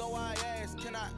so I ask, can I?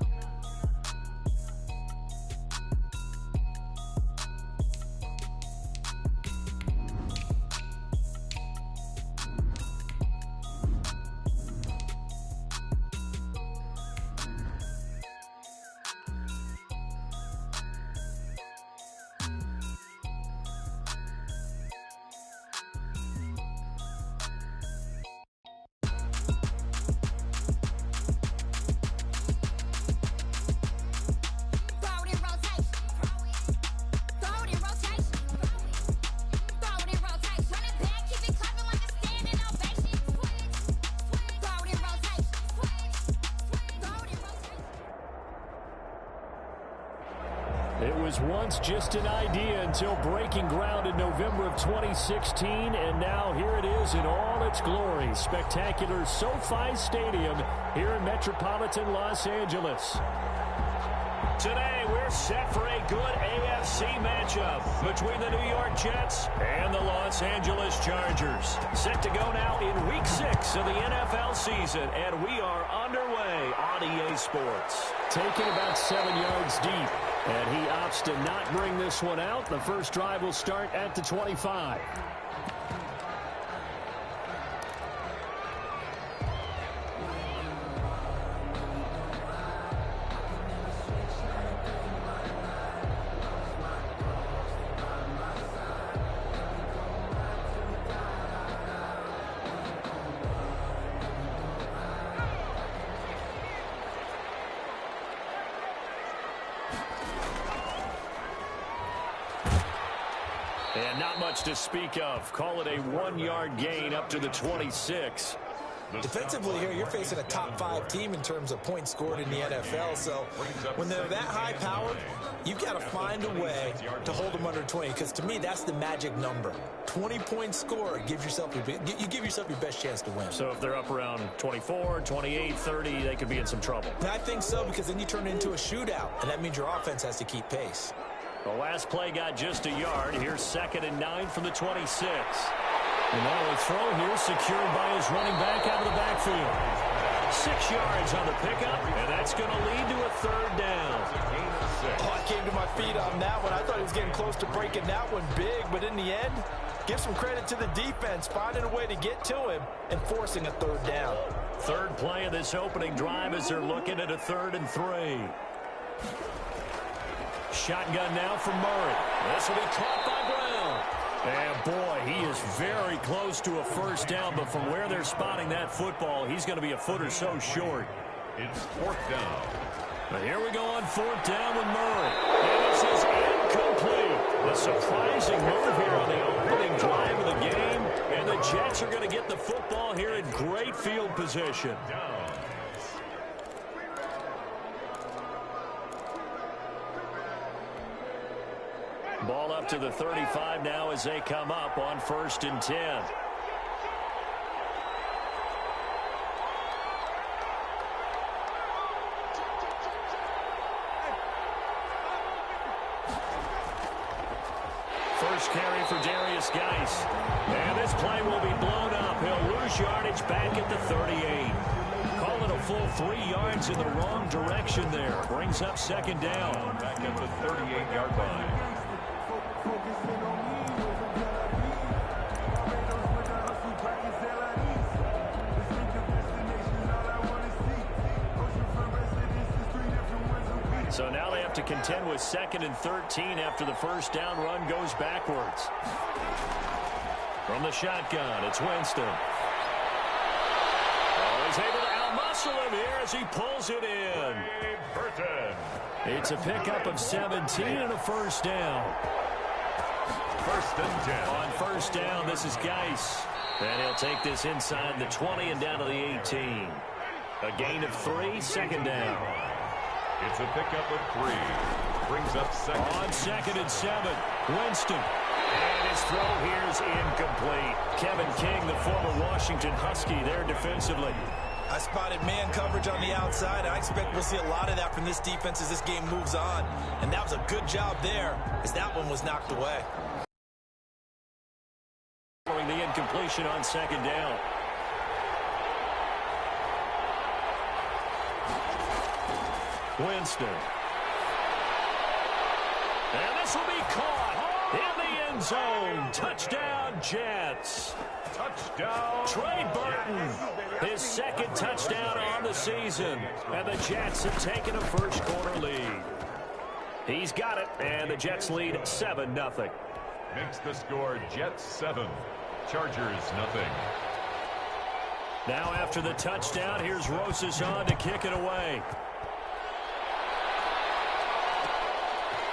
It was once just an idea until breaking ground in November of 2016, and now here it is in all its glory. Spectacular SoFi Stadium here in metropolitan Los Angeles. Today, we're set for a good AFC matchup between the New York Jets and the Los Angeles Chargers. Set to go now in Week 6 of the NFL season, and we are underway on EA Sports. Taken about 7 yards deep, and he opts to not bring this one out. The first drive will start at the 25. And not much to speak of. Call it a 1-yard gain up to the 26. Defensively here, you're facing a top 5 team in terms of points scored in the NFL. So when they're that high-powered, you've got to find a way to hold them under 20. Because to me, that's the magic number. 20-point score, you give yourself your best chance to win. So if they're up around 24, 28, 30, they could be in some trouble. And I think so, because then you turn it into a shootout, and that means your offense has to keep pace. The last play got just a yard. Here's 2nd and 9 from the 26. And now a throw here secured by his running back out of the backfield. 6 yards on the pickup, and that's going to lead to a 3rd down. Oh, I came to my feet on that one. I thought he was getting close to breaking that one big, but in the end, give some credit to the defense, finding a way to get to him and forcing a 3rd down. 3rd play of this opening drive as they're looking at a 3rd and 3. Shotgun now from Murray. This will be caught by Brown. And, boy, he is very close to a 1st down, but from where they're spotting that football, he's going to be a foot or so short. It's 4th down. But here we go on 4th down with Murray. And this is incomplete. A surprising move here on the opening drive of the game. And the Jets are going to get the football here in great field position. Ball up to the 35 now as they come up on 1st and 10. First carry for Darius Geis. And this play will be blown up. He'll lose yardage back at the 38. Call it a full 3 yards in the wrong direction there. Brings up 2nd down. Back at the 38-yard line. So now they have to contend with 2nd and 13 after the 1st down run goes backwards. From the shotgun, it's Winston. Oh, he's able to outmuscle him here as he pulls it in. It's a pickup of 17 and a 1st down. 1st and 10. On 1st down, this is Geis. And he'll take this inside the 20 and down to the 18. A gain of 3, 2nd down. It's a pickup of 3. Brings up 2nd. On 2nd and 7, Winston. And his throw here is incomplete. Kevin King, the former Washington Husky, there defensively. I spotted man coverage on the outside. I expect we'll see a lot of that from this defense as this game moves on. And that was a good job there as that one was knocked away. Following the incompletion on 2nd down. Winston. And this will be caught in the end zone. Touchdown, Jets. Touchdown. Trey Burton, his second touchdown on the season. And the Jets have taken a first-quarter lead. He's got it, and the Jets lead 7-0. Makes the score Jets 7, Chargers 0. Now after the touchdown, here's Rosas on to kick it away.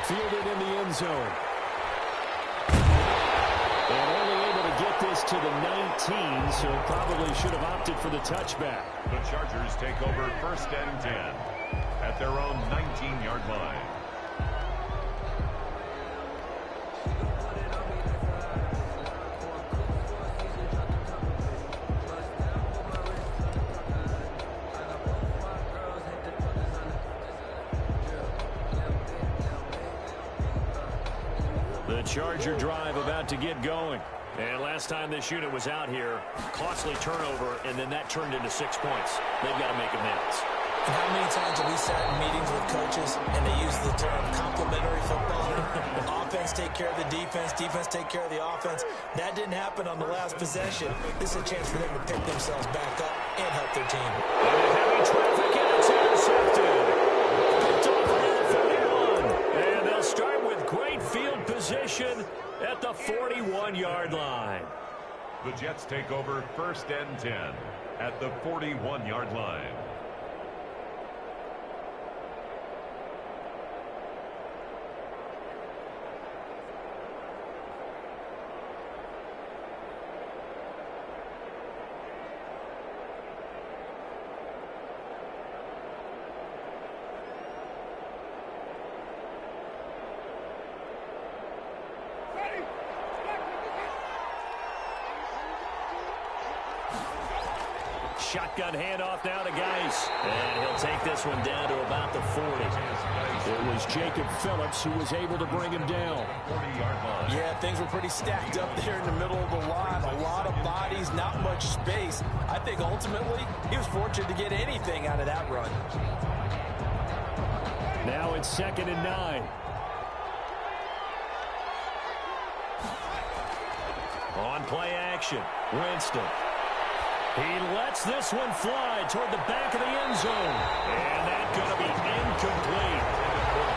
Fielded in the end zone. And only able to get this to the 19, so probably should have opted for the touchback. The Chargers take over 1st and 10 at their own 19-yard line. The Charger drive about to get going. And last time this unit was out here, costly turnover, and then that turned into 6 points. They've got to make amends. And how many times have we sat in meetings with coaches and they use the term complementary football? Offense take care of the defense, defense take care of the offense. That didn't happen on the last possession. This is a chance for them to pick themselves back up and help their team. Heavy traffic, and it's intercepted. Picked off at the 41. And they'll start with great field position at the 41-yard line. The Jets take over 1st and 10 at the 41-yard line. Shotgun handoff now to Geis. And he'll take this one down to about the 40. It was Jacob Phillips who was able to bring him down. 40-yard line. Yeah, things were pretty stacked up there in the middle of the line. A lot of bodies, not much space. I think ultimately he was fortunate to get anything out of that run. Now it's 2nd and 9. On play action, Winston. He lets this one fly toward the back of the end zone. And that's going to be incomplete.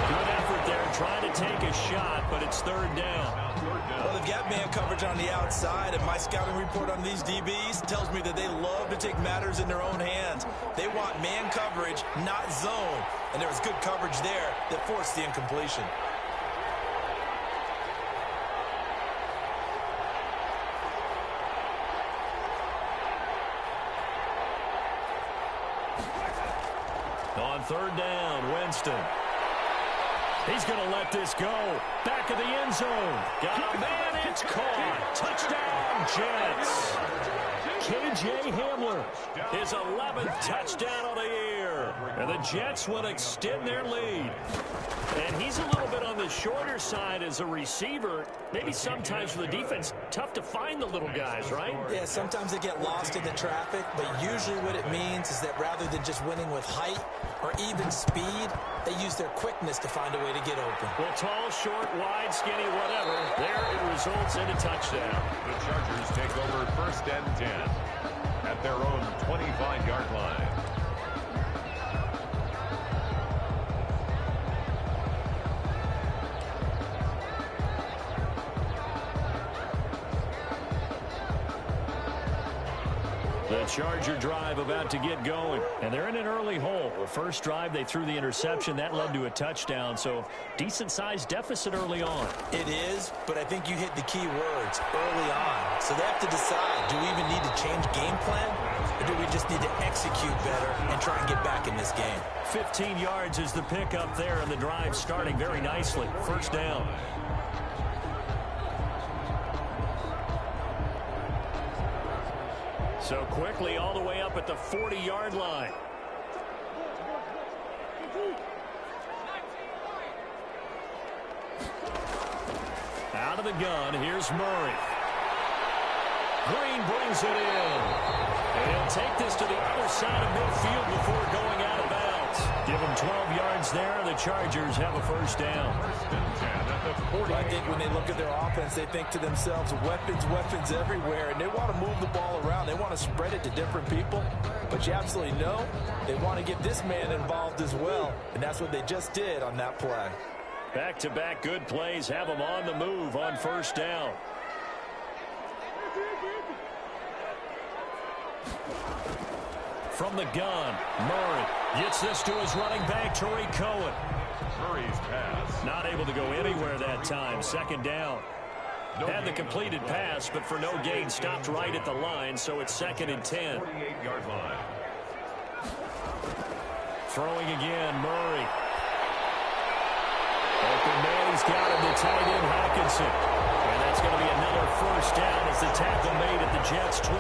Good effort there trying to take a shot, but it's 3rd down. Well, they've got man coverage on the outside, and my scouting report on these DBs tells me that they love to take matters in their own hands. They want man coverage, not zone. And there was good coverage there that forced the incompletion. On 3rd down, Winston. He's going to let this go. Back of the end zone. Got a man, it's caught. Touchdown, Jets. K.J. Hamler, his 11th touchdown of the year. And the Jets will extend their lead. And he's a little bit on the shorter side as a receiver. Maybe sometimes for the defense, tough to find the little guys, right? Yeah, sometimes they get lost in the traffic, but usually what it means is that rather than just winning with height or even speed, they use their quickness to find a way to get open. Well, tall, short, wide, skinny, whatever, there it results in a touchdown. The Chargers take over 1st and 10 at their own 25-yard line. The Charger drive about to get going. And they're in an early hole. The first drive, they threw the interception. That led to a touchdown. So decent-sized deficit early on. It is, but I think you hit the key words early on. So they have to decide, do we even need to change game plan? Or do we just need to execute better and try and get back in this game? 15 yards is the pickup there, and the drive starting very nicely. 1st down. So quickly all the way up at the 40-yard line. Out of the gun, here's Murray. Green brings it in. And he'll take this to the other side of midfield before going out of bounds. Give him 12 yards there. The Chargers have a first down. I think when they look at their offense, they think to themselves, weapons, weapons everywhere, and they want to move the ball around. They want to spread it to different people, but you absolutely know they want to get this man involved as well, and that's what they just did on that play. Back-to-back good plays have them on the move on first down. From the gun, Murray gets this to his running back, Tariq Cohen. Murray's pass. Not able to go anywhere that time. Second down. Had the completed pass, but for no gain, stopped right at the line, so it's 2nd and 10. 48-yard line. Throwing again, Murray. Open man, he's got him to tight end Hawkinson. And that's going to be another first down as the tackle made at the Jets' 28.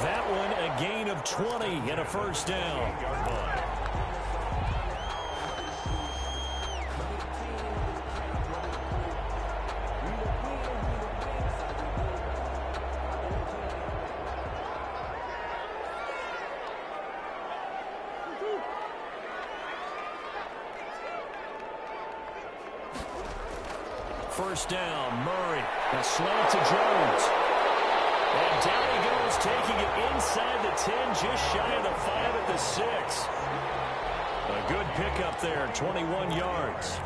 That one a gain of 20 and a first down. First down, Murray. A slant to Jones. And down he goes, taking it inside the 10, just shy of the 5 at the 6. A good pickup there, 21 yards.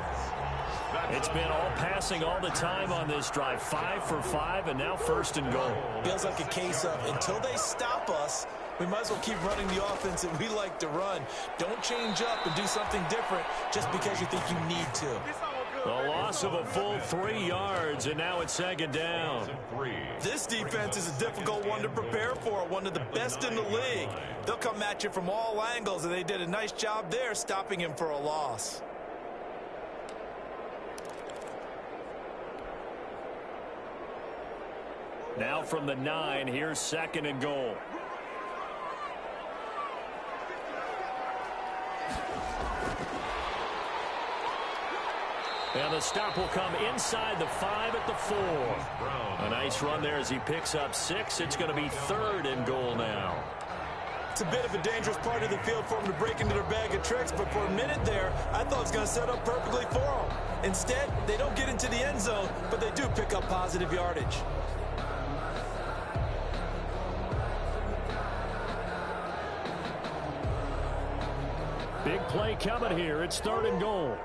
It's been all passing all the time on this drive. 5 for 5, and now 1st and goal. Feels like a case of until they stop us, we might as well keep running the offense that we like to run. Don't change up and do something different just because you think you need to. A loss of a full 3 yards, and now it's 2nd down. This defense is a difficult one to prepare for, one of the best in the league. They'll come at you from all angles, and they did a nice job there stopping him for a loss. Now from the 9, here's 2nd and goal. And the stop will come inside the 5 at the 4. A nice run there as he picks up 6. It's going to be 3rd and goal now. It's a bit of a dangerous part of the field for them to break into their bag of tricks, but for a minute there, I thought it was going to set up perfectly for them. Instead, they don't get into the end zone, but they do pick up positive yardage. Big play coming here. It's 3rd and goal.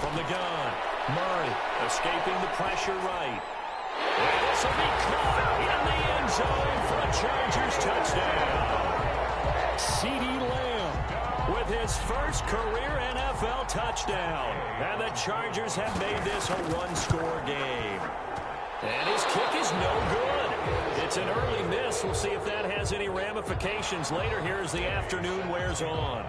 From the gun, Murray escaping the pressure right. And this will be caught in the end zone for a Chargers touchdown. CeeDee Lamb with his first career NFL touchdown. And the Chargers have made this a one-score game. And his kick is no good. It's an early miss. We'll see if that has any ramifications later here as the afternoon wears on.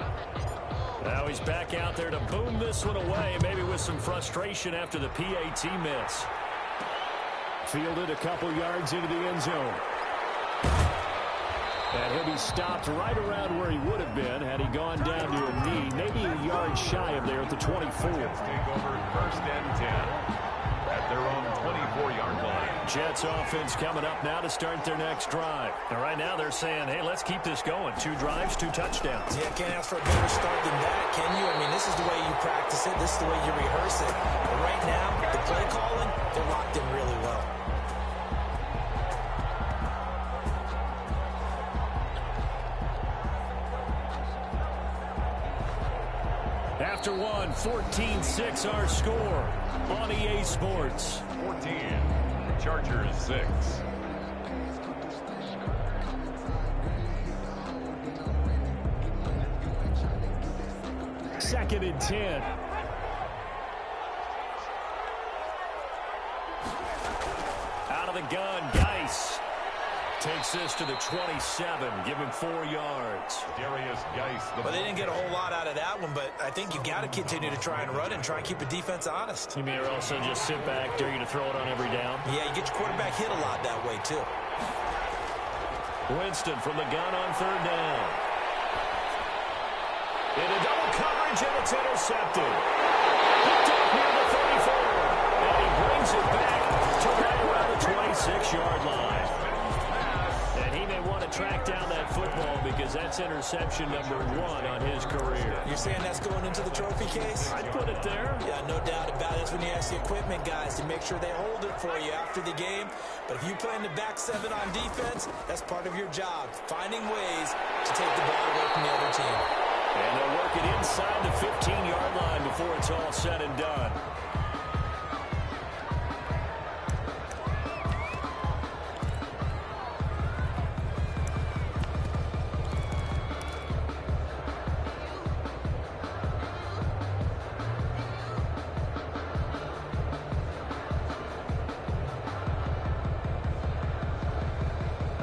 Now he's back out there to boom this one away, maybe with some frustration after the PAT miss. Fielded a couple yards into the end zone. And he'll be stopped right around where he would have been had he gone down to a knee, maybe a yard shy of there at the 24. Jets take over 1st and 10 at their own 24-yard line. Jets offense coming up now to start their next drive. And right now they're saying, hey, let's keep this going. 2 drives, 2 touchdowns. Yeah, can't ask for a better start than that, can you? I mean, this is the way you practice it. This is the way you rehearse it. But right now, the play calling, they're locked in really well. After one, 14-6 our score on EA Sports. 14, Chargers 6. Second and 10. Out of the gun, Geis takes this to the 27. Give him 4 yards. Darius Geis. Well, they didn't get a whole lot out of that one, but I think you got to continue to try and run and try and keep the defense honest. You mean, or also just sit back, dare you to throw it on every down? Yeah, you get your quarterback hit a lot that way, too. Winston from the gun on 3rd down. Into double coverage, and it's intercepted. Picked up near the 34. And he brings it back to right around the 26-yard line. And he may want to track down that football because as that's interception number 1 on his career. You're saying that's going into the trophy case? I'd put it there. Yeah, no doubt about it. That's when you ask the equipment guys to make sure they hold it for you after the game. But if you play in the back 7 on defense, that's part of your job, finding ways to take the ball away from the other team. And they'll work it inside the 15-yard line before it's all said and done.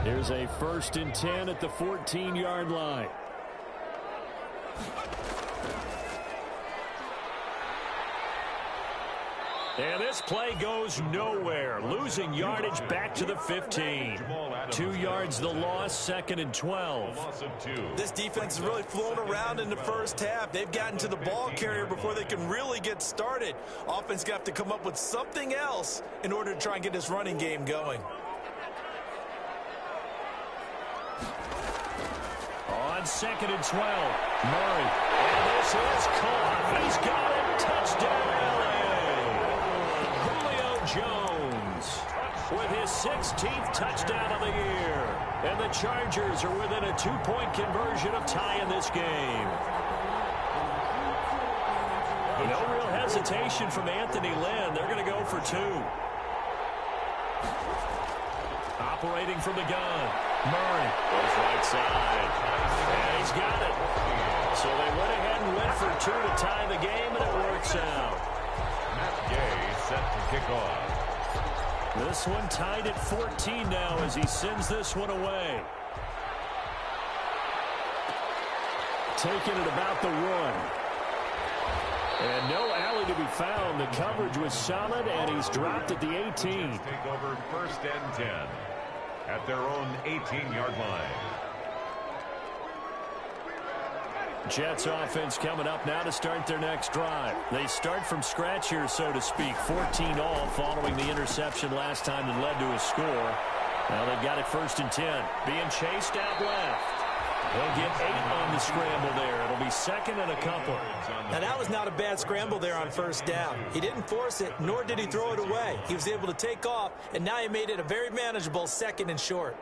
Here's a 1st and 10 at the 14-yard line. And this play goes nowhere. Losing yardage back to the 15. 2 yards the loss, 2nd and 12. This defense has really flown around in the first half. They've gotten to the ball carrier before they can really get started. Offense got to have to come up with something else in order to try and get this running game going. On 2nd and 12, Murray. And this is caught. He's got it. Touchdown, Jones with his 16th touchdown of the year. And the Chargers are within a 2-point conversion of tying this game. No real hesitation from Anthony Lynn. They're going to go for 2. Operating from the gun. Murray goes right side. And he's got it. So they went ahead and went for 2 to tie the game, and it works out. Matt Gay set to kick off. This one tied at 14 now as he sends this one away. Taking it about the 1. And no alley to be found. The coverage was solid, and he's dropped at the 18. Take over 1st and 10 at their own 18-yard line. Jets offense coming up now to start their next drive. They start from scratch here, so to speak. 14 all following the interception last time that led to a score. Now they've got it 1st and 10. Being chased out left. They'll get 8 on the scramble there. It'll be 2nd and a couple. Now that was not a bad scramble there on 1st down. He didn't force it, nor did he throw it away. He was able to take off, and now he made it a very manageable 2nd and short.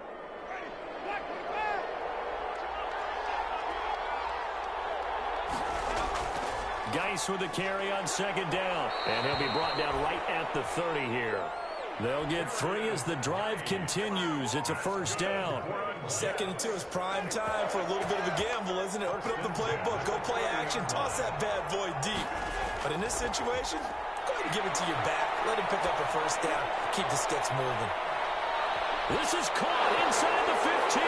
Geis with the carry on 2nd down. And he'll be brought down right at the 30 here. They'll get 3 as the drive continues. It's a 1st down. 2nd and 2 is prime time for a little bit of a gamble, isn't it? Open up the playbook, go play action, toss that bad boy deep. But in this situation, go ahead and give it to your back. Let him pick up a 1st down. Keep the sticks moving. This is caught inside the 15.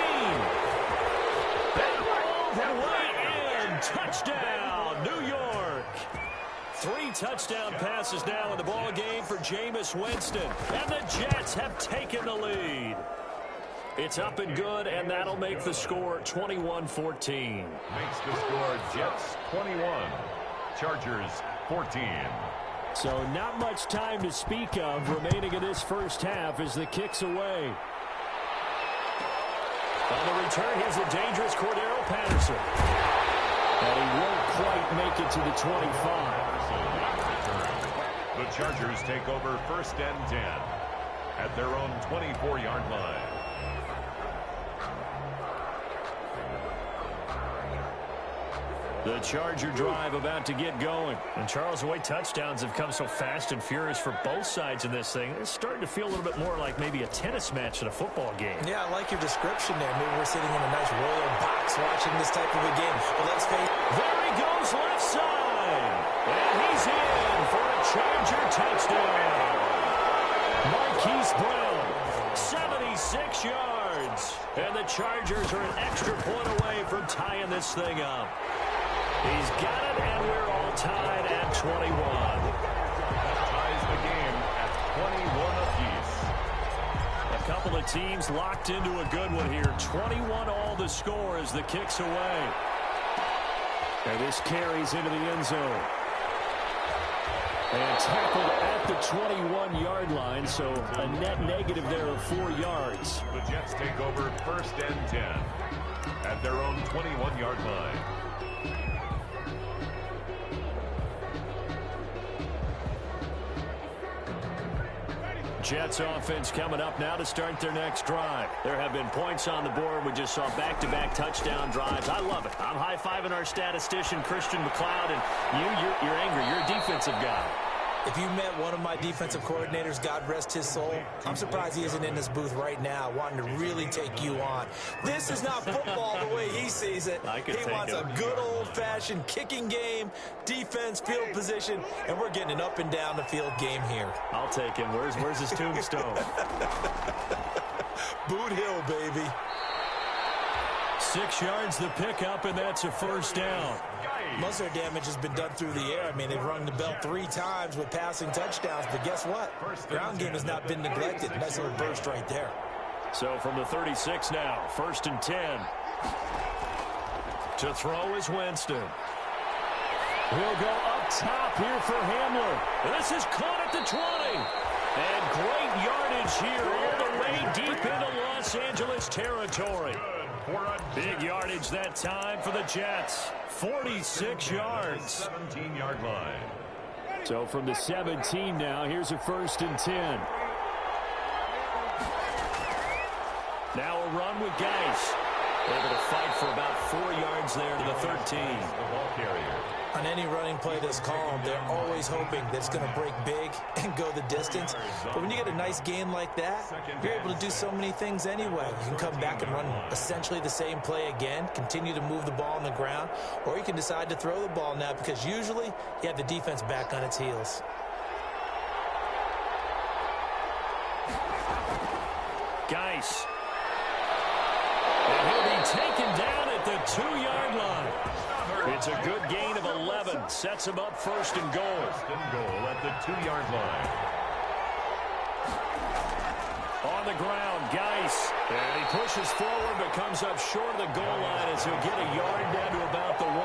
And all the way in. Touchdown, New York. 3 touchdown passes now in the ball game for Jameis Winston. And the Jets have taken the lead. It's up and good, and that'll make the score 21-14. Makes the score Jets 21, Chargers 14. So not much time to speak of remaining in this first half as the kick's away. On the return, here's the dangerous Cordero Patterson. And he won't quite make it to the 25. The Chargers take over 1st and 10 at their own 24-yard line. The Charger drive about to get going. And Charles, the way touchdowns have come so fast and furious for both sides in this thing, it's starting to feel a little bit more like maybe a tennis match than a football game. Yeah, I like your description there. Maybe we're sitting in a nice royal box watching this type of a game. But let's face it. There he goes left side. And he's in for a Charger touchdown. Marquise Brown, 76 yards. And the Chargers are an extra point away from tying this thing up. He's got it, and we're all tied at 21. That ties the game at 21 apiece. A couple of teams locked into a good one here. 21 all the score as the kick's away. And this carries into the end zone. And tackled at the 21-yard line, so a net negative there of 4 yards. The Jets take over 1st and 10 at their own 21-yard line. Jets offense coming up now to start their next drive. There have been points on the board. We just saw back-to-back touchdown drives. I love it. I'm high-fiving our statistician, Christian McLeod, and you're angry. You're a defensive guy. If you met one of my defensive coordinators, God rest his soul, I'm surprised he isn't in this booth right now wanting to really take you on. This is not football the way he sees it. He wants a good old-fashioned kicking game, defense, field position, and we're getting an up and down the field game here. I'll take him. Where's his tombstone? Boot Hill, baby. 6 yards the pickup, and that's a first down. Most of their damage has been done through the air. I mean, they've rung the bell 3 times with passing touchdowns, but guess what? Ground game has not been neglected. Nice little burst right there. So from the 36 now, 1st and 10. To throw is Winston. He'll go up top here for Hamler. This is caught at the 20. And great yardage here all the way deep into Los Angeles territory. Big yardage that time for the Jets. 46 yards. 17-yard line. So from the 17 now, here's a 1st and 10. Now a run with Geis. Able to fight for about 4 yards there to the 13. The ball carrier. On any running play that's called, they're always hoping that it's going to break big and go the distance. But when you get a nice gain like that, you're able to do so many things anyway. You can come back and run essentially the same play again, continue to move the ball on the ground, or you can decide to throw the ball now because usually you have the defense back on its heels. Geis. And he'll be taken down at the 2-yard line. It's a good gain of 11. Sets him up 1st and goal. 1st and goal at the 2-yard line. On the ground, Geis. And he pushes forward but comes up short of the goal line as he'll get a yard down to about the 1.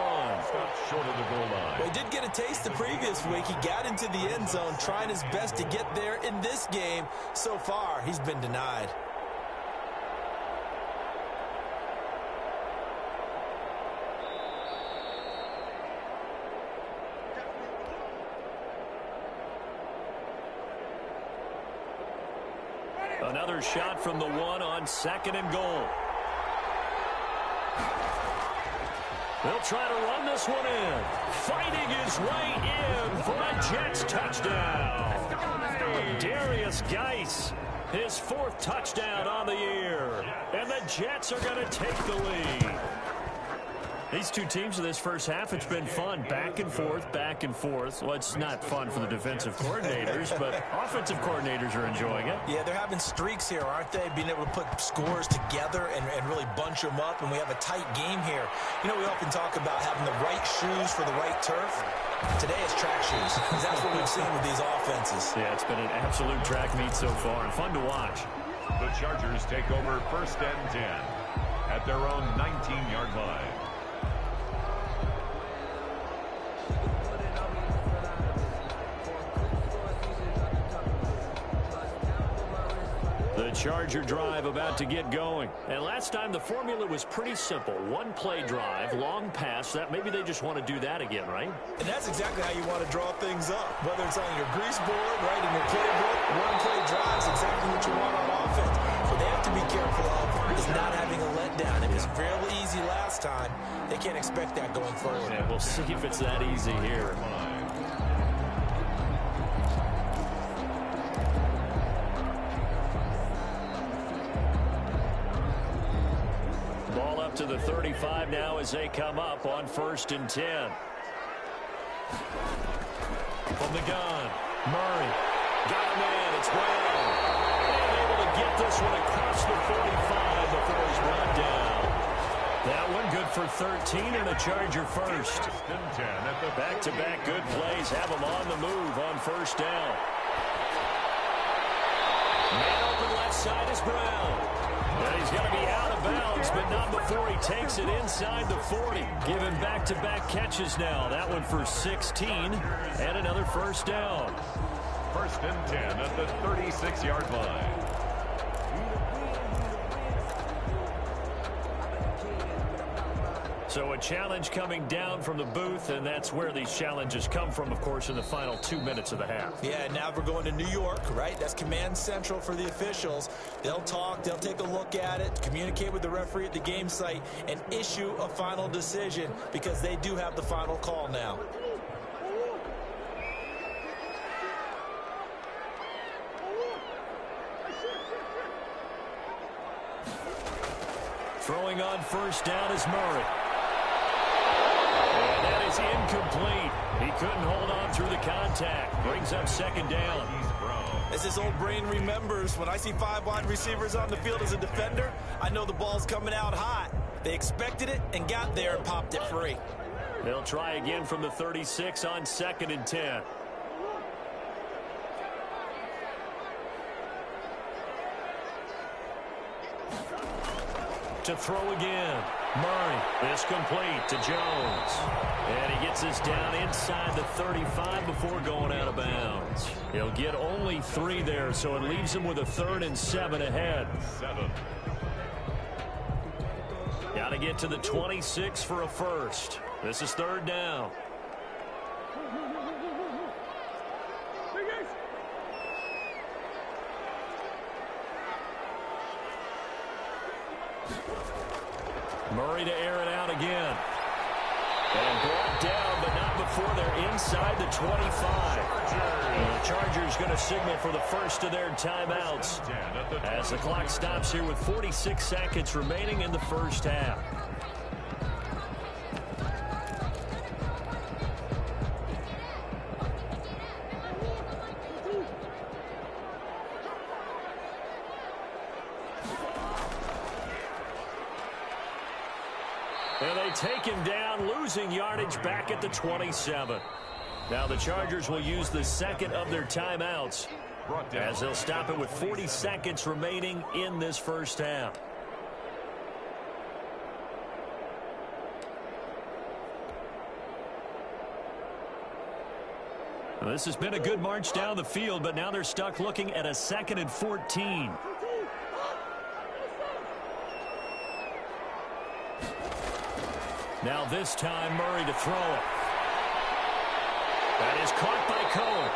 Stopped short of the goal line. Well, he did get a taste the previous week. He got into the end zone trying his best to get there in this game. So far, he's been denied. Another shot from the 1 on 2nd and goal. They'll try to run this one in. Fighting his way in for a Jets touchdown. Darius Geis, his 4th touchdown on the year. And the Jets are going to take the lead. These two teams in this first half, it's been fun. Back and forth, back and forth. Well, it's not fun for the defensive coordinators, but offensive coordinators are enjoying it. Yeah, they're having streaks here, aren't they? Being able to put scores together and really bunch them up, and we have a tight game here. You know, we often talk about having the right shoes for the right turf. Today it's track shoes, because that's what we've seen with these offenses. Yeah, it's been an absolute track meet so far, and fun to watch. The Chargers take over 1st and 10 at their own 19-yard line. The Charger drive about to get going. And last time the formula was pretty simple. 1 play drive, long pass. That maybe they just want to do that again, right? And that's exactly how you want to draw things up. Whether it's on your grease board, right, in your playbook, 1 play drive is exactly what you want on offense. What they have to be careful of is not having a letdown. It was fairly easy last time. They can't expect that going forward. Yeah, we'll see if it's that easy here. Ball up to the 35 now as they come up on 1st and 10. From the gun, Murray. Got him in, it's Brown. And able to get this one across the 45 before he's brought down. That one good for 13 and a Charger first. Back-to-back good plays have him on the move on 1st down. Man open left side is Brown. And he's going to be out of bounds, but not before he takes it inside the 40. Giving back-to-back catches now. That one for 16 and another 1st down. 1st and 10 at the 36-yard line. So a challenge coming down from the booth, and that's where these challenges come from, of course, in the final 2 minutes of the half. Yeah, now we're going to New York, right? That's command central for the officials. They'll talk, they'll take a look at it, communicate with the referee at the game site, and issue a final decision because they do have the final call now. Throwing on first down is Murray. And that is incomplete. He couldn't hold on through the contact. Brings up second down. As his old brain remembers, when I see 5 wide receivers on the field as a defender, I know the ball's coming out hot. They expected it and got there and popped it free. They'll try again from the 36 on 2nd and 10. To throw again. Murray is complete to Jones. And he gets this down inside the 35 before going out of bounds. He'll get only 3 there, so it leaves him with a 3rd and 7 ahead. Got to get to the 26 for a first. This is 3rd down. Murray to air it out again. And brought down, but not before they're inside the 25. And the Chargers going to signal for the first of their timeouts as the clock stops here with 46 seconds remaining in the first half. And they take him down, losing yardage back at the 27. Now the Chargers will use the second of their timeouts as they'll stop it with 40 seconds remaining in this first half. Well, this has been a good march down the field, but now they're stuck looking at a 2nd and 14. Now this time, Murray to throw it. That is caught by Cohen.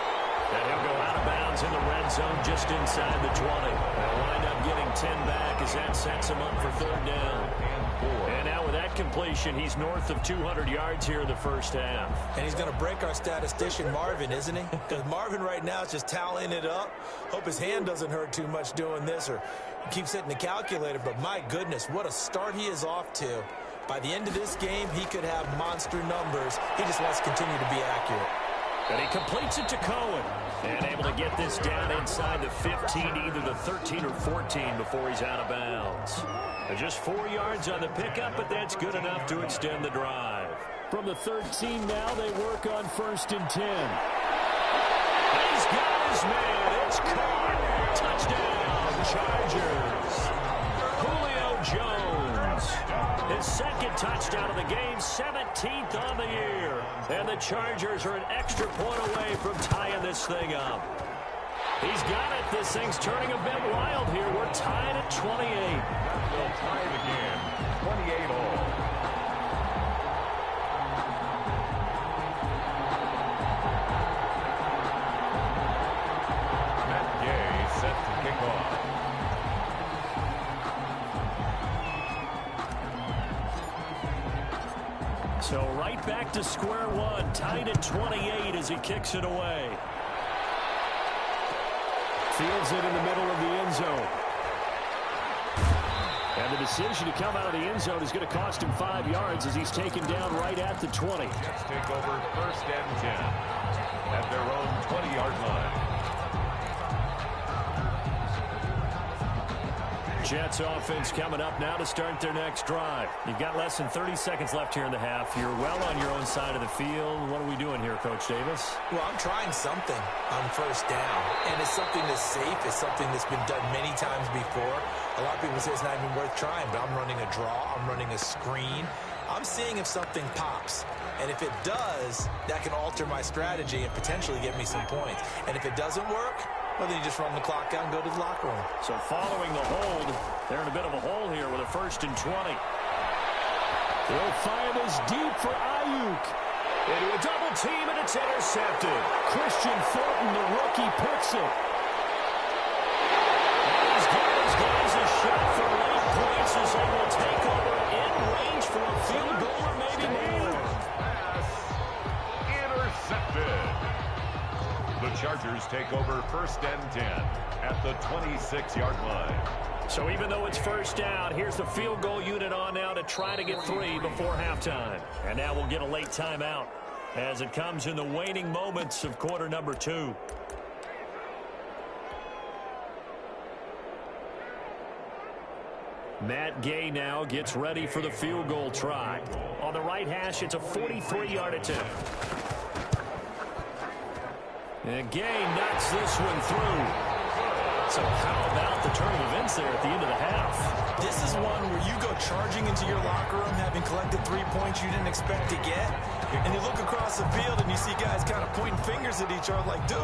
And he'll go out of bounds in the red zone just inside the 20. They'll wind up getting 10 back as that sets him up for 3rd down. And now with that completion, he's north of 200 yards here in the first half. And he's going to break our statistician, Marvin, isn't he? Because Marvin right now is just tallying it up. Hope his hand doesn't hurt too much doing this or keeps hitting the calculator. But my goodness, what a start he is off to. By the end of this game, he could have monster numbers. He just wants to continue to be accurate. And he completes it to Cohen. And able to get this down inside the 15, either the 13 or 14 before he's out of bounds. And just 4 yards on the pickup, but that's good enough to extend the drive. From the 13 now, they work on 1st and 10. He's got his man. It's caught. Touchdown, Chargers. Julio Jones. His 2nd touchdown of the game, 17th on the year. And the Chargers are an extra point away from tying this thing up. He's got it. This thing's turning a bit wild here. We're tied at 28. They'll tie it again. 28 all. Matt Gay set to kick off. So right back to square one, tied at 28 as he kicks it away. Fields it in the middle of the end zone. And the decision to come out of the end zone is going to cost him 5 yards as he's taken down right at the 20. Jets take over 1st and 10 at their own 20-yard line. Jets offense coming up now to start their next drive. You've got less than 30 seconds left here in the half. You're well on your own side of the field. What are we doing here, Coach Davis? Well, I'm trying something on 1st down, and it's something that's safe. It's something that's been done many times before. A lot of people say it's not even worth trying, but I'm running a draw. I'm running a screen. I'm seeing if something pops. And if it does, that can alter my strategy and potentially get me some points. And if it doesn't work, well, then you just run the clock out and go to the locker room. So following the hold, they're in a bit of a hole here with a 1st and 20. He'll fire this deep for Ayuk. Into a double team, and it's intercepted. Christian Fulton, the rookie, picks it. As good as goes a shot for late points as they will take over in range for a field goal or maybe more. Intercepted. The Chargers take over 1st and 10 at the 26-yard line. So even though it's first down, here's the field goal unit on now to try to get 3 before halftime. And now we'll get a late timeout as it comes in the waning moments of quarter number 2. Matt Gay now gets ready for the field goal try. On the right hash, it's a 43-yard attempt. And Gay knocks this one through. So how about the turn of events there at the end of the half? This is one where you go charging into your locker room having collected 3 points you didn't expect to get. And you look across the field and you see guys kind of pointing fingers at each other like, dude,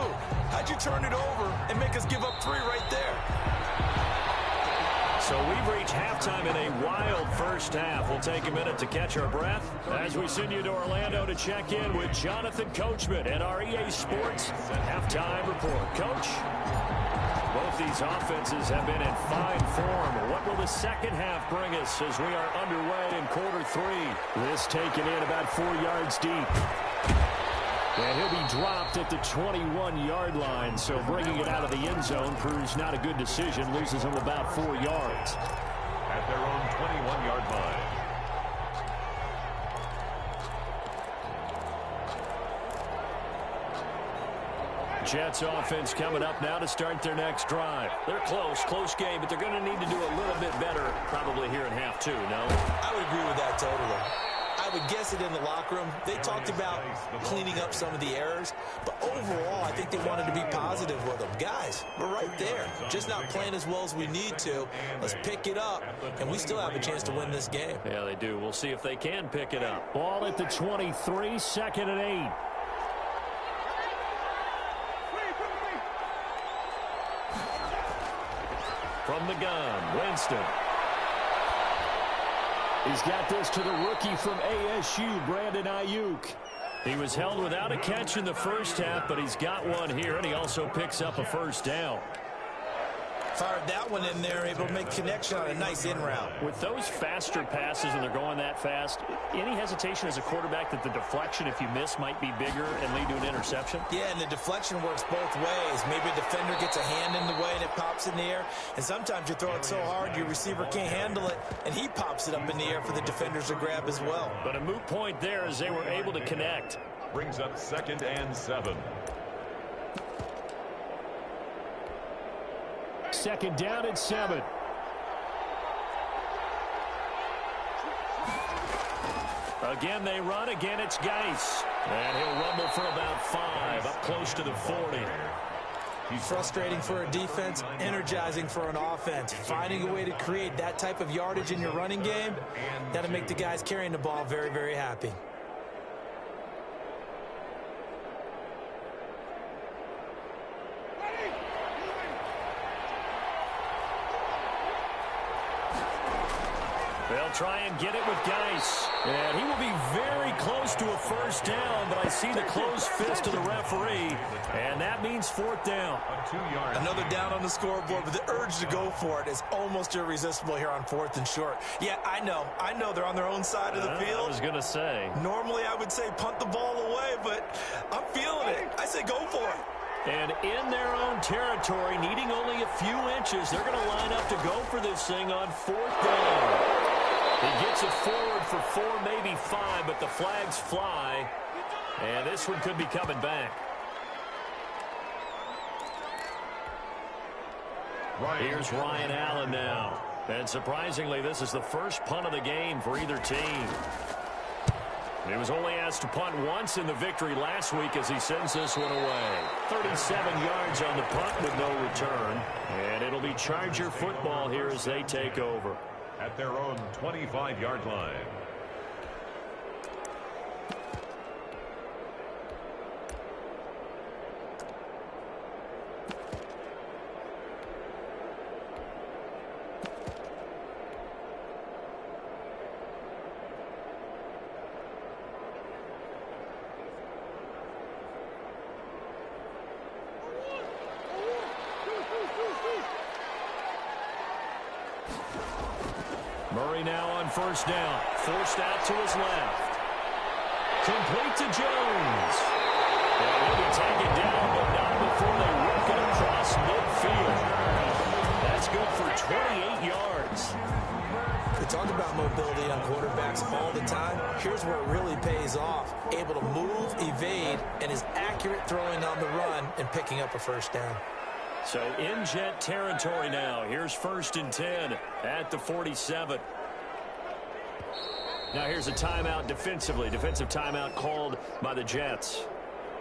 how'd you turn it over and make us give up 3 right there? So we've reached halftime in a wild first half. We'll take a minute to catch our breath as we send you to Orlando to check in with Jonathan Coachman at our EA Sports Halftime Report. Coach? Both these offenses have been in fine form. What will the second half bring us as we are underway in quarter 3? This taken in about 4 yards deep. And he'll be dropped at the 21-yard line, so bringing it out of the end zone proves not a good decision, loses him about 4 yards. At their own 21-yard line. Jets offense coming up now to start their next drive. They're close game, but they're going to need to do a little bit better probably here in half 2, no? I would agree with that totally. I would guess it in the locker room. They talked about cleaning up some of the errors, but overall, I think they wanted to be positive with them. Guys, we're right there. Just not playing as well as we need to. Let's pick it up, and we still have a chance to win this game. Yeah, they do. We'll see if they can pick it up. Ball at the 23, 2nd and 8. From the gun, Winston. He's got this to the rookie from ASU, Brandon Ayuk. He was held without a catch in the first half, but he's got one here, and he also picks up a first down. Fired that one in there, able to make connection on a nice in route. With those faster passes and they're going that fast, any hesitation as a quarterback that the deflection, if you miss, might be bigger and lead to an interception? Yeah, and the deflection works both ways. Maybe a defender gets a hand in the way and it pops in the air. And sometimes you throw it so hard your receiver can't handle it, and he pops it up in the air for the defenders to grab as well. But a moot point there as they were able to connect. Brings up 2nd and 7. 2nd down and 7. Again, they run. Again, it's Geis. And he'll rumble for about 5, up close to the 40. Frustrating for a defense, energizing for an offense. Finding a way to create that type of yardage in your running game, that'll make the guys carrying the ball very, very happy. They'll try and get it with Geis. And he will be very close to a first down, but I see the closed fist of the referee, and that means 4th down. Another down on the scoreboard, but the urge to go for it is almost irresistible here on 4th and short. Yeah, I know they're on their own side of the field. I was going to say. Normally I would say punt the ball away, but I'm feeling it. I say go for it. And in their own territory, needing only a few inches, they're going to line up to go for this thing on 4th down. He gets it forward for 4, maybe 5, but the flags fly. And this one could be coming back. Here's Ryan Allen now. And surprisingly, this is the first punt of the game for either team. He was only asked to punt once in the victory last week as he sends this one away. 37 yards on the punt with no return. And it'll be Charger football here as they take over. At their own 25-yard line. Murray now on first down. Forced out to his left. Complete to Jones. And he'll be taken down, but not before they work it across midfield. That's good for 28 yards. We talk about mobility on quarterbacks all the time. Here's where it really pays off. Able to move, evade, and is accurate throwing on the run and picking up a first down. So in Jet territory now. Here's 1st and 10 at the 47. Now here's a timeout defensively. Defensive timeout called by the Jets.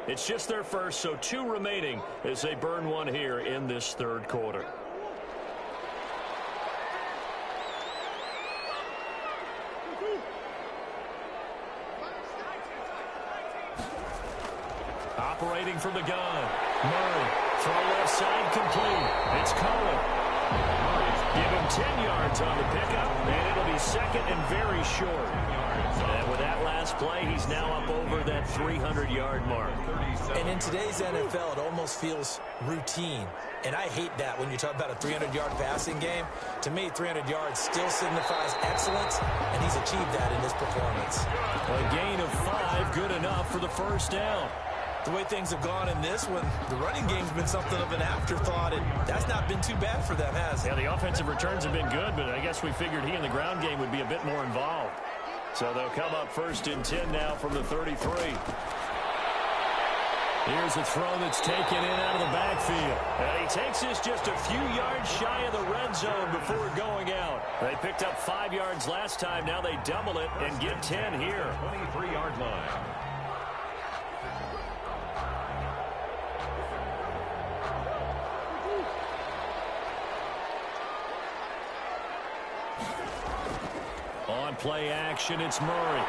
It's just their first, so 2 remaining as they burn one here in this 3rd quarter. Operating from the gun. Murray. Throw left side complete. It's Cohen. Give him 10 yards on the pickup, and it'll be 2nd and very short. And with that last play, he's now up over that 300-yard mark. And in today's NFL, it almost feels routine. And I hate that when you talk about a 300-yard passing game. To me, 300 yards still signifies excellence, and he's achieved that in his performance. A gain of 5, good enough for the first down. The way things have gone in this one, the running game's been something of an afterthought, and that's not been too bad for them, has it? Yeah, the offensive returns have been good, but I guess we figured he in the ground game would be a bit more involved. So they'll come up 1st and 10 now from the 33. Here's a throw that's taken in out of the backfield. And he takes this just a few yards shy of the red zone before going out. They picked up 5 yards last time. Now they double it and get 10 here. 23-yard line. On play action, it's Murray. And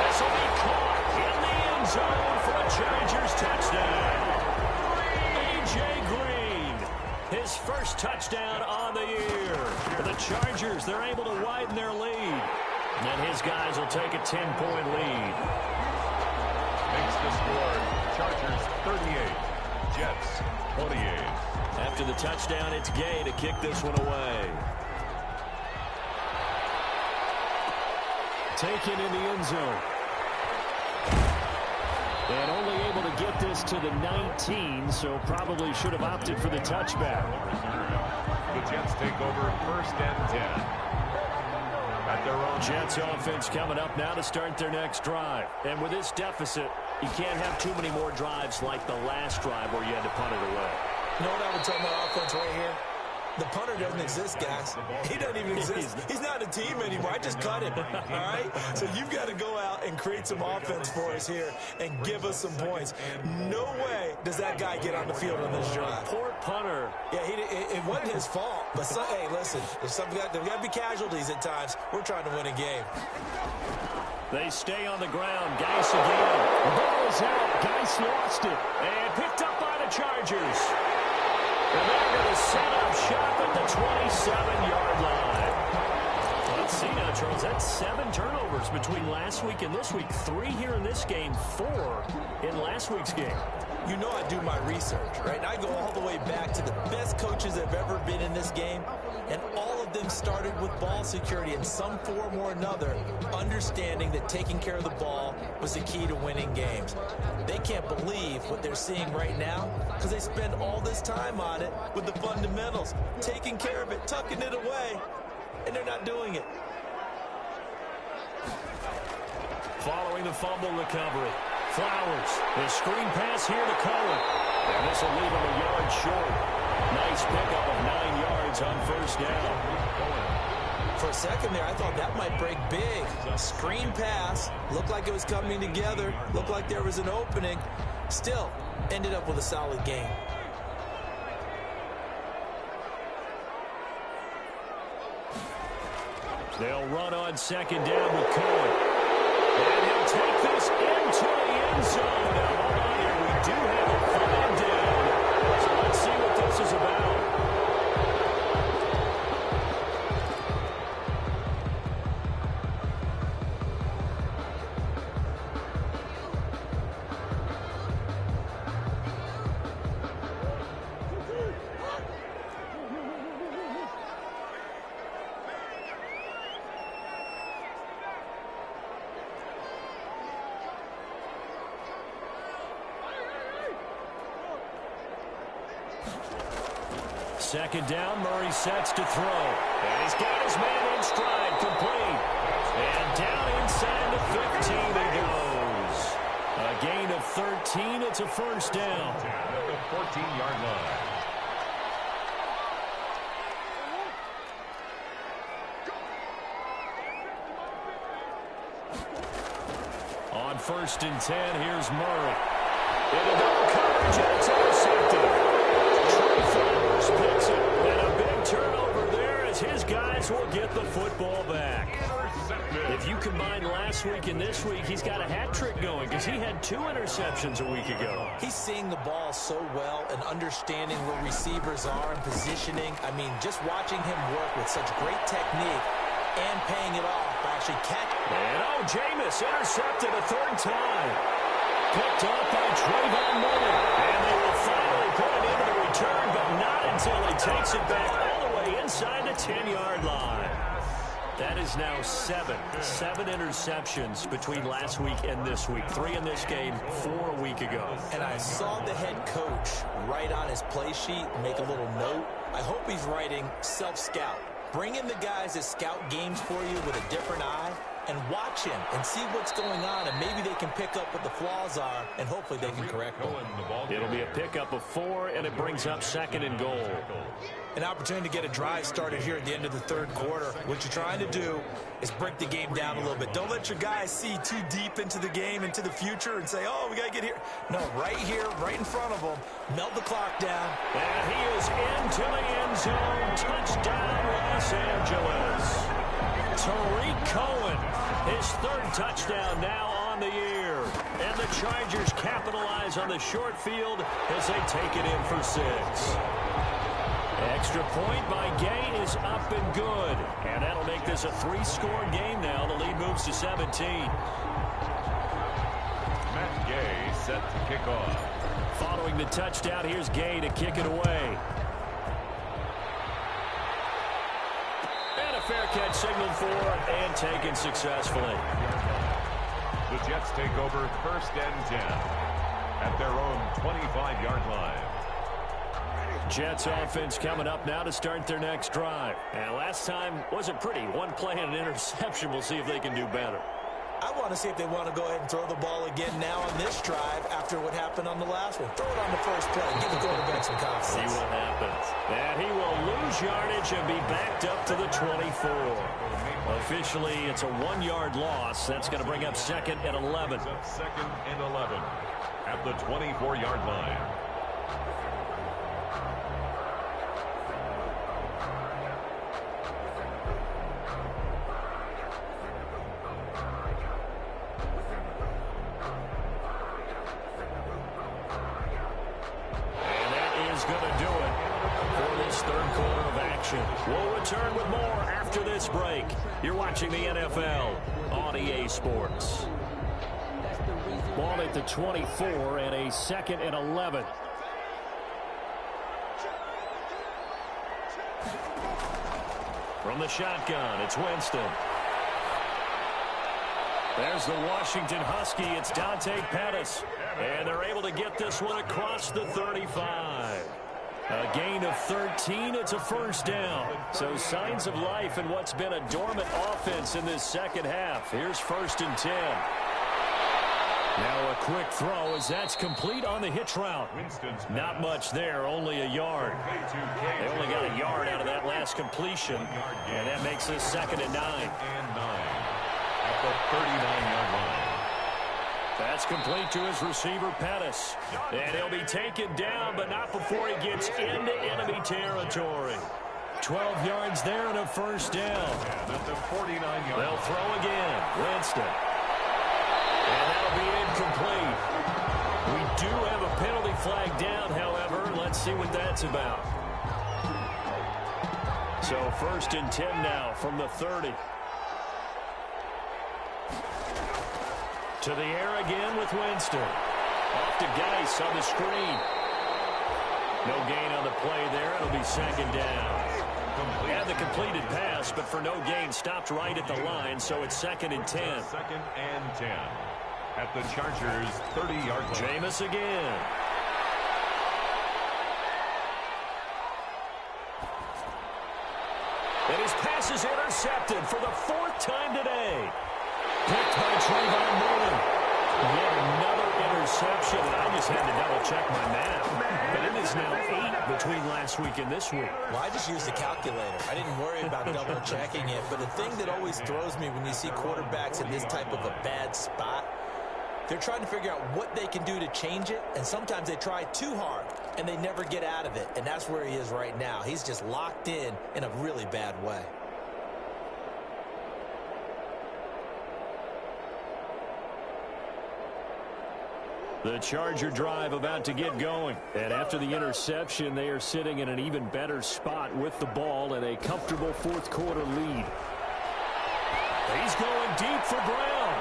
this will be caught in the end zone for a Chargers touchdown. A.J. Green, his first touchdown on the year. For the Chargers, they're able to widen their lead. And his guys will take a 10-point lead. Makes the score Chargers 38, Jets 28. After the touchdown, it's Gay to kick this one away. Taken in the end zone. And only able to get this to the 19, so probably should have opted for the touchback. The Jets take over 1st and 10. At their own Jets offense coming up now to start their next drive. And with this deficit, you can't have too many more drives like the last drive where you had to punt it away. You know what I would tell my offense right here? The punter doesn't exist, guys. He doesn't even exist. He's not a team anymore. I just cut him, all right? So you've got to go out and create some offense for us here and give us some points. No way does that guy get on the field on this drive. Poor punter. Yeah, it wasn't his fault. But, hey, listen, there's got to be casualties at times. We're trying to win a game. They stay on the ground. Geis again. Ball is out. Geis lost it. And picked up by the Chargers. And they're going to set up shop at the 27-yard line. Let's see now, Charles. That's 7 turnovers between last week and this week. 3 here in this game, 4 in last week's game. You know I do my research, right? And I go all the way back to the best coaches that have ever been in this game, and all of them started with ball security in some form or another, understanding that taking care of the ball was the key to winning games. They can't believe what they're seeing right now because they spend all this time on it with the fundamentals, taking care of it, tucking it away, and they're not doing it. Following the fumble recovery. Flowers, the screen pass here to Cohen. And this will leave him a yard short. Nice pickup of 9 yards on first down. For a second there, I thought that might break big. Screen pass, looked like it was coming together, looked like there was an opening. Still, ended up with a solid game. They'll run on second down with Cohen. And he'll take this into the end zone. Now, hold on here. We do have a 5 down. So let's see what this is about. second down, Murray sets to throw. And he's got his man in stride, complete. And down inside the 15 it goes. A gain of 13, it's a first down. At the 14-yard line. On 1st and 10, here's Murray. Into double coverage, and it's intercepted. Trey Flowers picks it, and a big turnover there as his guys will get the football back. If you combine last week and this week, he's got a hat trick going because he had 2 interceptions a week ago. He's seeing the ball so well and understanding where receivers are and positioning. I mean, just watching him work with such great technique and paying it off by actually catching. And Jameis intercepted a 3rd time. Picked up by Trayvon Mullen. And they will finally put it into the return, but not until he takes it back all the way inside the 10-yard line. That is now 7 interceptions between last week and this week. 3 in this game, 4 a week ago. And I saw the head coach write on his play sheet, make a little note. I hope he's writing self-scout. Bring in the guys that scout games for you with a different eye and watch him and see what's going on, and maybe they can pick up what the flaws are, and hopefully they can correct them. It'll be a pickup of 4, and it brings up 2nd and goal. An opportunity to get a drive started here at the end of the 3rd quarter. What you're trying to do is break the game down a little bit. Don't let your guys see too deep into the game, into the future, and say, oh, we got to get here. No, right here, right in front of them, melt the clock down. And he is into the end zone. Touchdown, Los Angeles. Tariq Cohen, his 3rd touchdown now on the year. And the Chargers capitalize on the short field as they take it in for 6. Extra point by Gay is up and good. And that'll make this a 3-score game now. The lead moves to 17. Matt Gay set to kick off. Following the touchdown, here's Gay to kick it away. And a fair catch signaled for and taken successfully. The Jets take over 1st and 10 at their own 25-yard line. Jets offense coming up now to start their next drive. And last time wasn't pretty. 1 play and an interception. We'll see if they can do better. I want to see if they want to go ahead and throw the ball again now on this drive after what happened on the last one. Throw it on the first play. Give the quarterback some confidence. See what happens. And he will lose yardage and be backed up to the 24. Officially, it's a 1-yard loss. That's going to bring up 2nd and 11. 2nd and 11 at the 24-yard line. We'll return with more after this break. You're watching the NFL on EA Sports. Ball at the 24 and a 2nd and 11. From the shotgun, it's Winston. There's the Washington Husky. It's Dante Pettis. And they're able to get this one across the 35. A gain of 13, it's a first down. So signs of life in what's been a dormant offense in this 2nd half. Here's 1st and 10. Now a quick throw as that's complete on the hitch route. Not much there, only a yard. They only got a yard out of that last completion. And that makes this 2nd and 9. At the 39-yard line. That's complete to his receiver, Pettis. And he'll be taken down, but not before he gets into enemy territory. 12 yards there and a first down. At the 49-yard line. They'll throw again. Winston. And that'll be incomplete. We do have a penalty flag down, however. Let's see what that's about. So 1st and 10 now from the 30. To the air again with Winston. Off to Geis on the screen. No gain on the play there. It'll be 2nd down. Had the completed pass, but for no gain, stopped right at the line, so it's 2nd and 10. 2nd and 10 at the Chargers' 30-yard line. Jameis again. And his pass is intercepted for the 4th time today. Picked by Trayvon Mullen. Yet another interception. I just had to double-check my math. But it is now 8 between last week and this week. Well, I just used a calculator. I didn't worry about double-checking it. But the thing that always throws me when you see quarterbacks in this type of a bad spot, they're trying to figure out what they can do to change it, and sometimes they try too hard, and they never get out of it. And that's where he is right now. He's just locked in a really bad way. The Charger drive about to get going. And after the interception, they are sitting in an even better spot with the ball and a comfortable 4th quarter lead. He's going deep for Brown.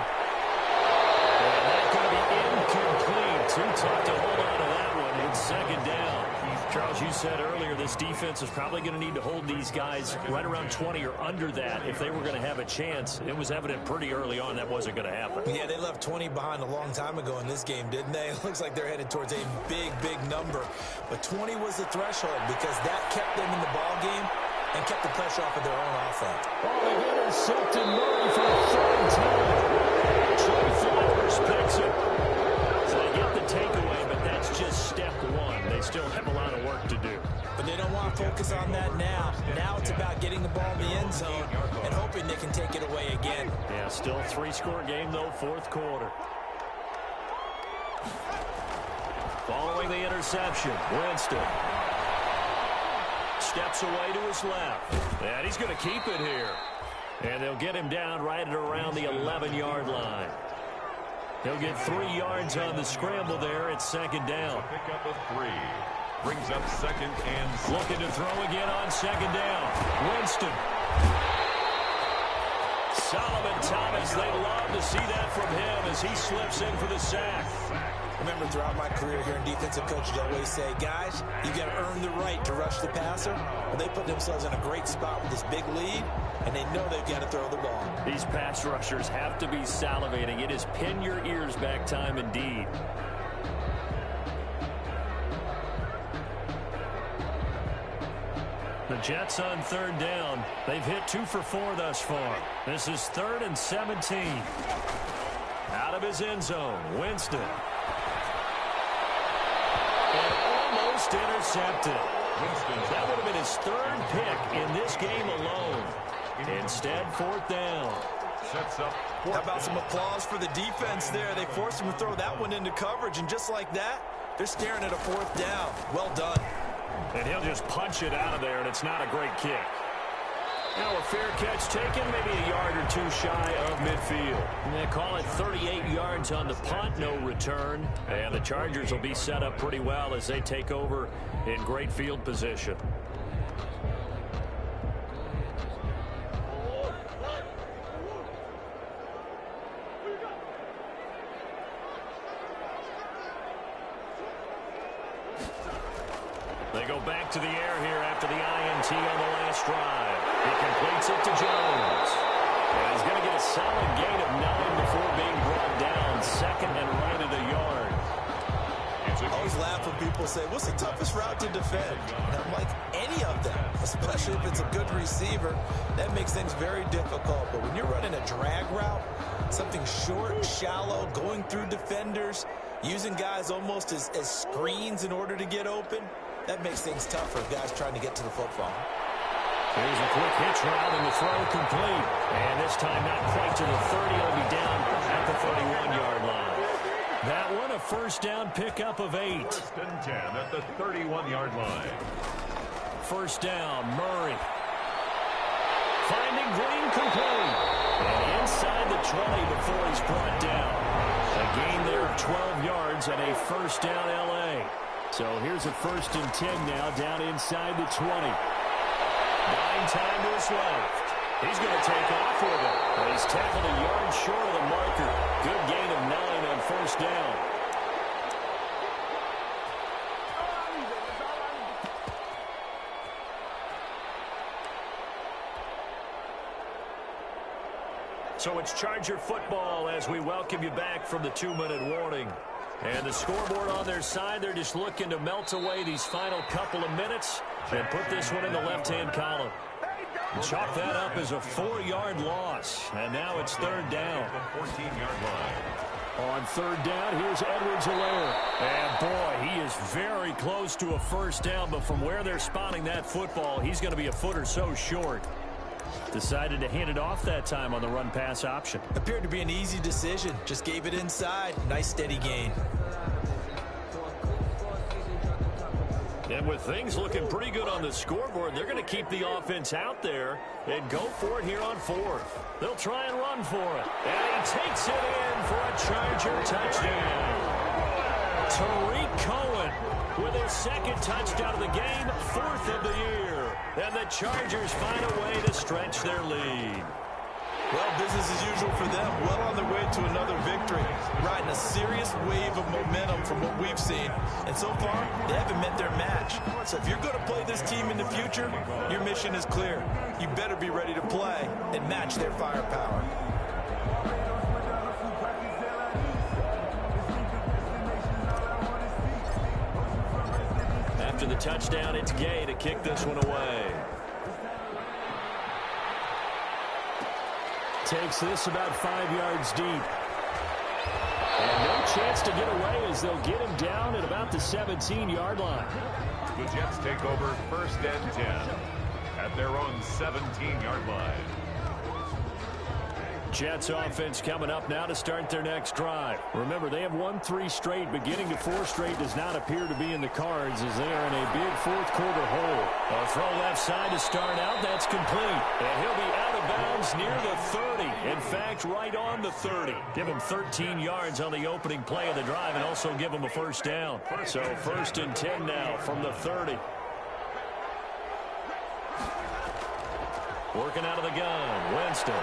And that's going to be incomplete. Too tough to hold on to that one. It's 2nd down. Charles, you said earlier this defense is probably going to need to hold these guys right around 20 or under that if they were going to have a chance. It was evident pretty early on that wasn't going to happen. Yeah, they left 20 behind a long time ago in this game, didn't they? It looks like they're headed towards a big, big number. But 20 was the threshold because that kept them in the ball game and kept the pressure off of their own offense. Oh, they've intercepted Murray for the 3rd time. Trey Flowers picks it. So they get the takeaway, but that's just step 1. They still have a lot of work to do. But they don't want to focus on that now. Now it's about getting the ball in the end zone and hoping they can take it away again. Yeah, still 3-score game, though, 4th quarter. Following the interception, Winston steps away to his left. And he's going to keep it here. And they'll get him down right at around the 11-yard line. He'll get 3 yards on the scramble there. It's 2nd down. Pick up a 3. Brings up 2nd and looking to throw again on 2nd down. Winston. Solomon Thomas, they love to see that from him as he slips in for the sack. Remember, throughout my career here in defensive coaches, I always say, guys, you got to earn the right to rush the passer. Well, they put themselves in a great spot with this big lead, and they know they've got to throw the ball. These pass rushers have to be salivating. It is pin your ears back time indeed. The Jets on 3rd down. They've hit 2 for 4 thus far. This is 3rd and 17. Out of his end zone, Winston. And almost intercepted. That would have been his 3rd pick in this game alone. Instead, 4th down. sets up. How about some applause for the defense there? They forced him to throw that one into coverage, and just like that, they're staring at a 4th down. Well done. And he'll just punch it out of there, and it's not a great kick. Now a fair catch taken, maybe a yard or 2 shy of midfield. And they call it 38 yards on the punt, no return. And the Chargers will be set up pretty well as they take over in great field position. They go back to the air here after the INT on the last drive. He completes it to Jones. And he's going to get a solid gain of 9 before being brought down. Second and right at a yard. I always laugh when people say, what's the toughest route to defend? And I'm like, any of them, especially if it's a good receiver. That makes things very difficult. But when you're running a drag route, something short, shallow, going through defenders, using guys almost as screens in order to get open, that makes things tough for guys trying to get to the football. Here's a quick hitch route and the throw complete. And this time not quite to the 30. It'll be down at the 31-yard line. That one a first down pickup of 8. First and 10 at the 31-yard line. First down, Murray. Finding Green complete. And inside the 20 before he's brought down. A gain there of 12 yards and a first down L.A. So here's a first and 10 now down inside the 20. Buying time to his left. He's going to take off with it. And he's tackled a yard short of the marker. Good gain of 9 on first down. So it's Charger football as we welcome you back from the 2-minute warning. And the scoreboard on their side, they're just looking to melt away these final couple of minutes and put this one in the left-hand column. Chalk that up as a 4-yard loss. And now it's third down. 14-yard line. On third down, here's Edwards-Helaire. And boy, he is very close to a first down, but from where they're spotting that football, he's going to be a foot or so short. Decided to hand it off that time on the run-pass option. Appeared to be an easy decision. Just gave it inside. Nice steady gain. And with things looking pretty good on the scoreboard, they're going to keep the offense out there and go for it here on fourth. They'll try and run for it. And he takes it in for a Charger touchdown. Tariq Cohen with his second touchdown of the game, fourth of the year. And the Chargers find a way to stretch their lead. Well, business as usual for them. Well on their way to another victory. Riding a serious wave of momentum from what we've seen. And so far, they haven't met their match. So if you're going to play this team in the future, your mission is clear. You better be ready to play and match their firepower. After the touchdown, it's Gay to kick this one away. Takes this about 5 yards deep. And no chance to get away as they'll get him down at about the 17-yard line. The Jets take over first and 10 at their own 17-yard line. Jets offense coming up now to start their next drive. Remember, they have won 3 straight, but getting to 4 straight does not appear to be in the cards as they are in a big fourth-quarter hole. A throw left side to start out. That's complete. And he'll be out of bounds near the 30. In fact, right on the 30. Give him 13 yards on the opening play of the drive and also give him a first down. So first and 10 now from the 30. Working out of the gun, Winston.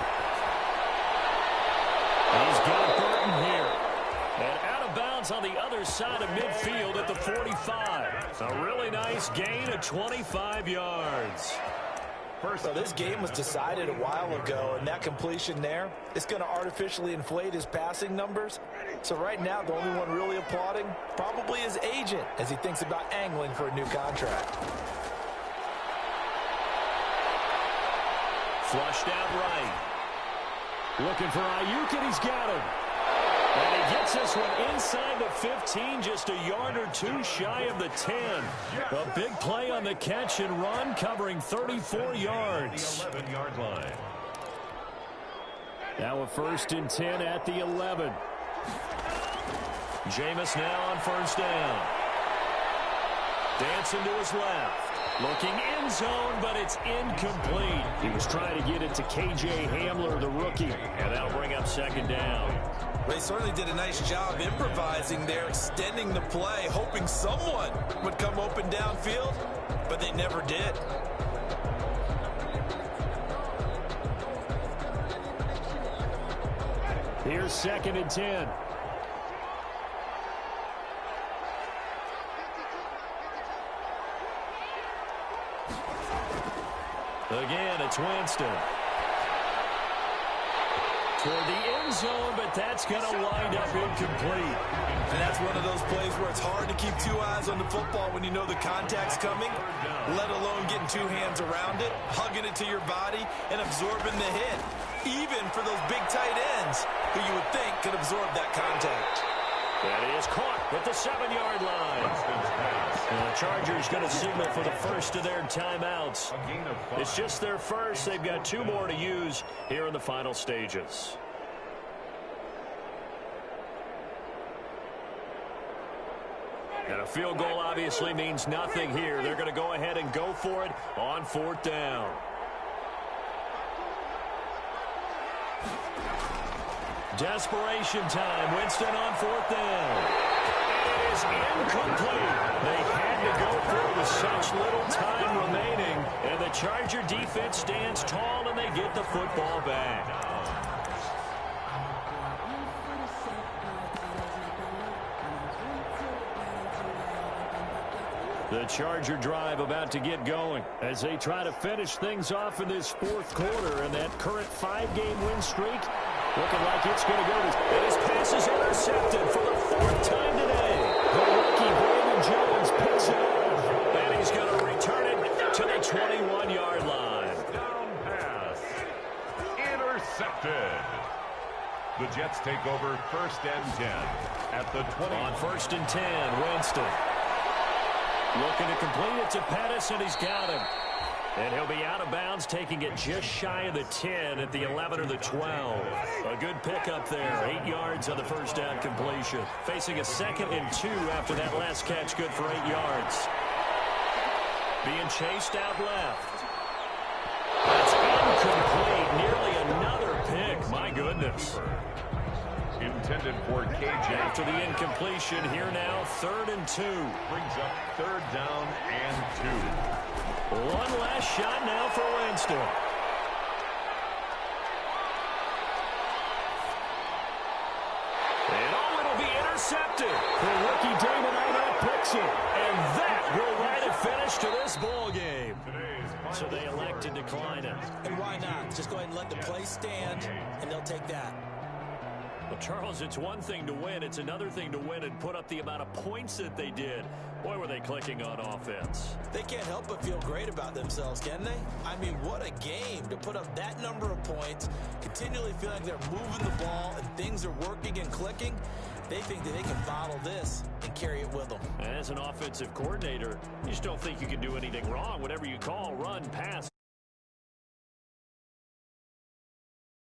He's got Burton here. And out of bounds on the other side of midfield at the 45. A really nice gain of 25 yards. So this game was decided a while ago, and that completion there is going to artificially inflate his passing numbers. So right now, the only one really applauding probably his agent as he thinks about angling for a new contract. Flushed out right. Looking for Ayuk, and he's got him. And he gets this one inside the 15, just a yard or two shy of the 10. A big play on the catch and run, covering 34 yards. The 11-yard line. Now a first and 10 at the 11. Jameis now on first down. Dancing to his left. Looking end zone, but it's incomplete. He was trying to get it to K.J. Hamler, the rookie. And that'll bring up second down. They certainly did a nice job improvising there, extending the play, hoping someone would come open downfield, but they never did. Here's second and 10. Again, it's Winston. Toward the end zone, but that's going to wind up incomplete. And that's one of those plays where it's hard to keep 2 eyes on the football when you know the contact's coming, let alone getting 2 hands around it, hugging it to your body, and absorbing the hit, even for those big tight ends who you would think could absorb that contact. And he is caught at the 7-yard line. And the Chargers going to signal for the first of their timeouts. It's just their first. They've got 2 more to use here in the final stages. And a field goal obviously means nothing here. They're going to go ahead and go for it on fourth down. Desperation time. Winston on fourth down. It is incomplete. They had to go for it with such little time remaining. And the Charger defense stands tall, and they get the football back. The Charger drive about to get going as they try to finish things off in this fourth quarter. And that current 5-game win streak looking like it's going to go. And his pass is intercepted for the 4th time today. The rookie Brandon Jones picks it up, and he's going to return it to the 21-yard line. intercepted. The Jets take over 1st and 10 at the 20. On 1st and 10, Winston. Looking to complete it to Pettis, and he's got him. And he'll be out of bounds, taking it just shy of the 10 at the 11 or the 12. A good pickup there. 8 yards on the first down completion. Facing a 2nd and 2 after that last catch, good for 8 yards. Being chased out left. That's incomplete. Nearly another pick. My goodness. Intended for KJ. After the incompletion, here now, 3rd and 2. Brings up 3rd down and 2. One last shot now for Winston. And it'll be intercepted. The rookie David Arnett picks it. And that will write a finish to this ball game. So they elect to decline it. And why not? Just go ahead and let the play stand, and they'll take that. Well, Charles, it's one thing to win. It's another thing to win and put up the amount of points that they did. Boy, were they clicking on offense. They can't help but feel great about themselves, can they? I mean, what a game to put up that number of points, continually feel like they're moving the ball and things are working and clicking. They think that they can bottle this and carry it with them. As an offensive coordinator, you just don't think you can do anything wrong. Whatever you call, run, pass,